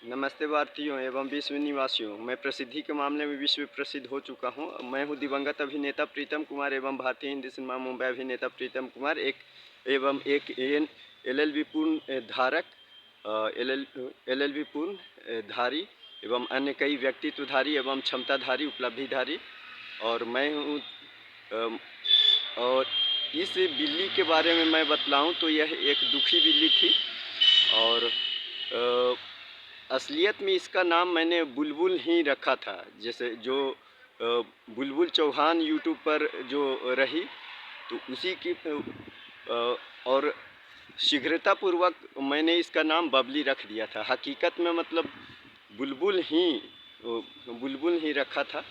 नमस्ते भारतीयों एवं विश्व निवासियों। मैं प्रसिद्धि के मामले में विश्व प्रसिद्ध हो चुका हूं। मैं हूं दिवंगत अभिनेता प्रीतम कुमार एवं भारतीय हिंदी सिनेमा मुंबई अभिनेता प्रीतम कुमार, एक एलएलबी पूर्ण धारक, एलएलबी पूर्ण धारी एवं अन्य कई व्यक्तित्वधारी एवं क्षमताधारी उपलब्धिधारी। और मैं हूँ और इस बिल्ली के बारे में मैं बतलाऊं तो यह एक दुखी बिल्ली थी। और असलियत में इसका नाम मैंने बुलबुल ही रखा था। जैसे जो बुलबुल चौहान यूट्यूब पर जो रही, तो उसी की और शीघ्रतापूर्वक मैंने इसका नाम बबली रख दिया था। हकीकत में मतलब बुलबुल ही रखा था।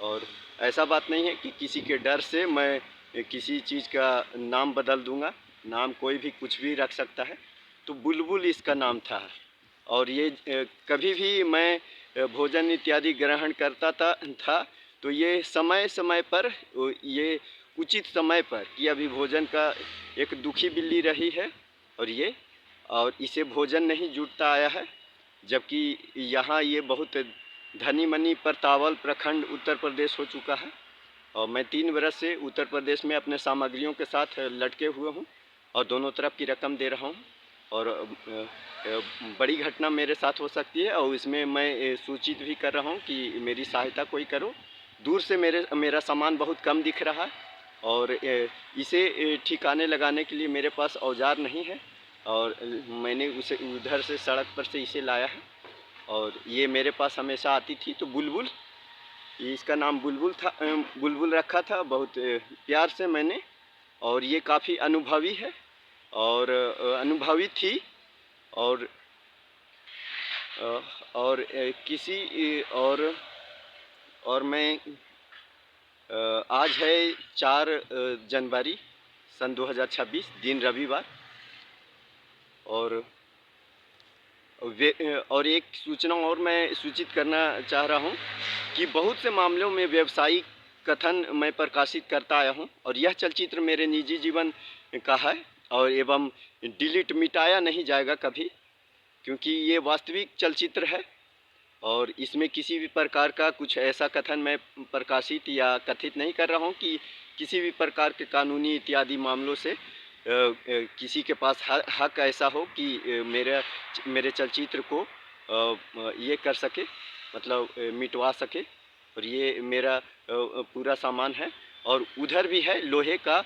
और ऐसा बात नहीं है कि किसी के डर से मैं किसी चीज़ का नाम बदल दूंगा। नाम कोई भी कुछ भी रख सकता है, तो बुलबुल इसका नाम था। और ये कभी भी मैं भोजन इत्यादि ग्रहण करता था तो ये समय समय पर, ये उचित समय पर कि अभी भोजन का एक दुखी बिल्ली रही है और इसे भोजन नहीं जुटता आया है। जबकि यहाँ ये बहुत धनी मनी परतावल प्रखंड उत्तर प्रदेश हो चुका है। और मैं 3 वर्ष से उत्तर प्रदेश में अपने सामग्रियों के साथ लटके हुए हूँ और दोनों तरफ की रकम दे रहा हूँ। और बड़ी घटना मेरे साथ हो सकती है और इसमें मैं सूचित भी कर रहा हूँ कि मेरी सहायता कोई करो। दूर से मेरा सामान बहुत कम दिख रहा है और इसे ठिकाने लगाने के लिए मेरे पास औजार नहीं है। और मैंने उसे उधर से सड़क पर से इसे लाया है और ये मेरे पास हमेशा आती थी। तो बुलबुल, इसका नाम बुलबुल था, बुलबुल रखा था बहुत प्यार से मैंने। और ये काफ़ी अनुभवी है और अनुभवी थी। और और किसी और मैं आज है 4 जनवरी सन 2026, दिन रविवार। और एक सूचना और मैं सूचित करना चाह रहा हूँ कि बहुत से मामलों में व्यवसायिक कथन मैं प्रकाशित करता आया हूँ और यह चलचित्र मेरे निजी जीवन का है और एवं डिलीट मिटाया नहीं जाएगा कभी, क्योंकि ये वास्तविक चलचित्र है। और इसमें किसी भी प्रकार का कुछ ऐसा कथन मैं प्रकाशित या कथित नहीं कर रहा हूँ कि किसी भी प्रकार के कानूनी इत्यादि मामलों से किसी के पास हक ऐसा हो कि मेरे चलचित्र को ये कर सके, मतलब मिटवा सके। और ये मेरा पूरा सामान है। और उधर भी है लोहे का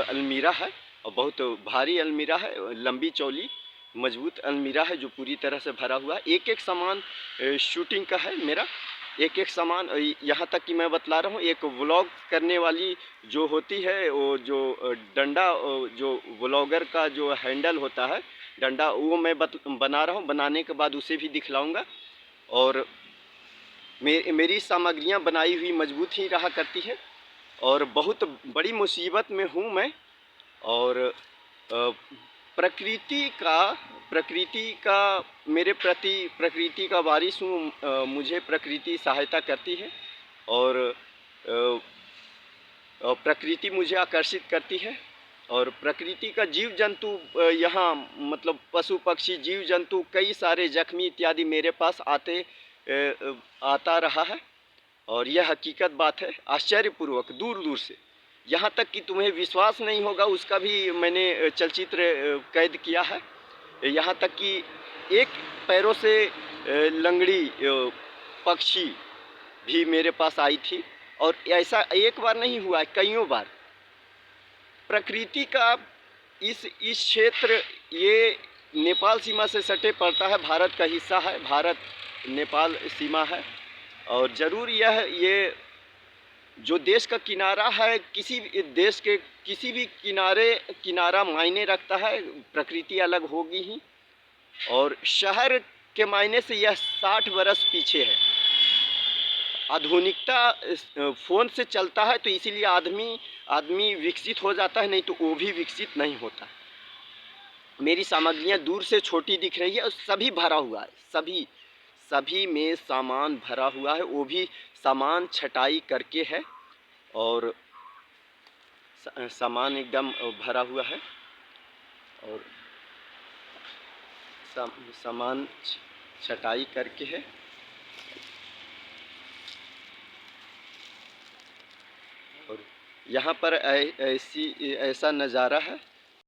अलमीरा है और बहुत भारी अलमीरा है, लंबी चौड़ी मजबूत अलमीरा है जो पूरी तरह से भरा हुआ है। एक एक सामान शूटिंग का है मेरा, एक एक सामान। यहाँ तक कि मैं बतला रहा हूँ, एक व्लॉग करने वाली जो होती है, वो जो डंडा, जो व्लॉगर का जो हैंडल होता है डंडा, वो मैं बना रहा हूँ। बनाने के बाद उसे भी दिखलाऊंगा। और मेरी सामग्रियाँ बनाई हुई मजबूत ही रहा करती है। और बहुत बड़ी मुसीबत में हूँ मैं। और प्रकृति का मेरे प्रति प्रकृति का वारिस हूँ। मुझे प्रकृति सहायता करती है और प्रकृति मुझे आकर्षित करती है। और प्रकृति का जीव जंतु यहाँ मतलब पशु पक्षी जीव जंतु कई सारे जख्मी इत्यादि मेरे पास आता रहा है। और यह हकीकत बात है, आश्चर्यपूर्वक दूर दूर से, यहाँ तक कि तुम्हें विश्वास नहीं होगा, उसका भी मैंने चलचित्र कैद किया है। यहाँ तक कि एक पैरों से लंगड़ी पक्षी भी मेरे पास आई थी। और ऐसा एक बार नहीं हुआ है, कईयों बार। प्रकृति का इस क्षेत्र, ये नेपाल सीमा से सटे पड़ता है, भारत का हिस्सा है, भारत नेपाल सीमा है। और ज़रूर ये जो देश का किनारा है, किसी भी देश के किसी भी किनारा मायने रखता है, प्रकृति अलग होगी ही। और शहर के मायने से यह 60 बरस पीछे है। आधुनिकता फ़ोन से चलता है तो इसीलिए आदमी विकसित हो जाता है, नहीं तो वो भी विकसित नहीं होता। मेरी सामग्रियाँ दूर से छोटी दिख रही है और सभी भरा हुआ है, सभी में सामान भरा हुआ है, वो भी सामान छटाई करके है। और सामान एकदम भरा हुआ है। और सामान छटाई करके है। और यहाँ पर ऐसा नज़ारा है